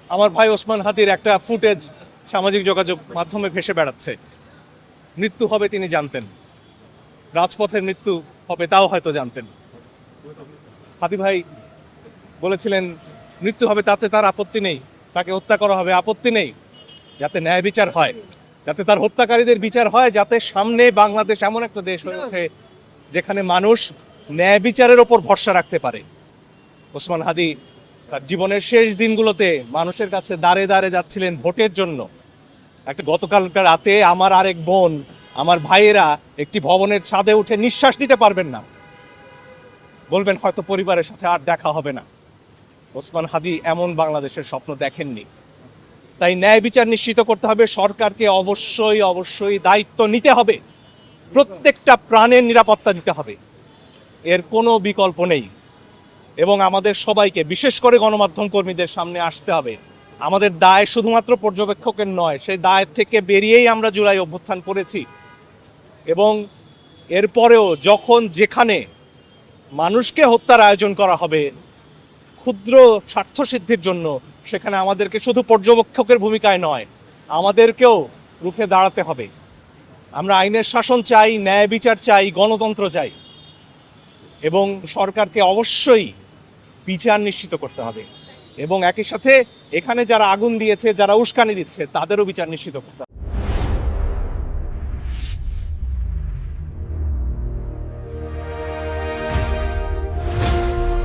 আমার ভাই ওসমান হাদির একটা ফুটেজ সামাজিক যোগাযোগ মাধ্যমে ভেসে বেড়াচ্ছে। মৃত্যু হবে তিনি জানতেন, রাজপথের মৃত্যু হবে তাও হয়তো জানতেন। হাদি ভাই বলেছিলেন মৃত্যু হবে তাতে তার আপত্তি নেই, তাকে হত্যা করা হবে আপত্তি নেই, যাতে ন্যায় বিচার হয়, যাতে তার হত্যাকারীদের বিচার হয়, যাতে সামনে বাংলাদেশ এমন একটা দেশ হয়ে ওঠে যেখানে মানুষ ন্যায় বিচারের ওপর ভরসা রাখতে পারে। ওসমান হাদি তার জীবনের শেষ দিনগুলোতে মানুষের কাছে দাঁড়ে দাঁড়ে যাচ্ছিলেন ভোটের জন্য। একটা গতকালকার রাতে আমার আরেক বোন, আমার ভাইয়েরা একটি ভবনের ছাদে উঠে নিঃশ্বাস নিতে পারবেন না, বলবেন হয়তো পরিবারের সাথে আর দেখা হবে না। ওসমান হাদি এমন বাংলাদেশের স্বপ্ন দেখেননি। তাই ন্যায় বিচার নিশ্চিত করতে হবে, সরকারকে অবশ্যই অবশ্যই দায়িত্ব নিতে হবে, প্রত্যেকটা প্রাণের নিরাপত্তা দিতে হবে, এর কোনো বিকল্প নেই। এবং আমাদের সবাইকে, বিশেষ করে গণমাধ্যম কর্মীদের সামনে আসতে হবে। আমাদের দায় শুধুমাত্র পর্যবেক্ষকের নয়, সেই দায় থেকে বেরিয়েই আমরা জুলাই অভ্যুত্থান করেছি। এবং এরপরেও যখন যেখানে মানুষকে হত্যার আয়োজন করা হবে ক্ষুদ্র স্বার্থসিদ্ধির জন্য, সেখানে আমাদেরকে শুধু পর্যবেক্ষকের ভূমিকায় নয়, আমাদেরকেও রুখে দাঁড়াতে হবে। আমরা আইনের শাসন চাই, ন্যায় বিচার চাই, গণতন্ত্র চাই, এবং সরকারকে অবশ্যই বিচার নিশ্চিত করতে হবে। এবং একই সাথে এখানে যারা আগুন দিয়েছে, যারা উস্কানি দিচ্ছে, তাদেরও বিচার নিশ্চিত করতে হবে।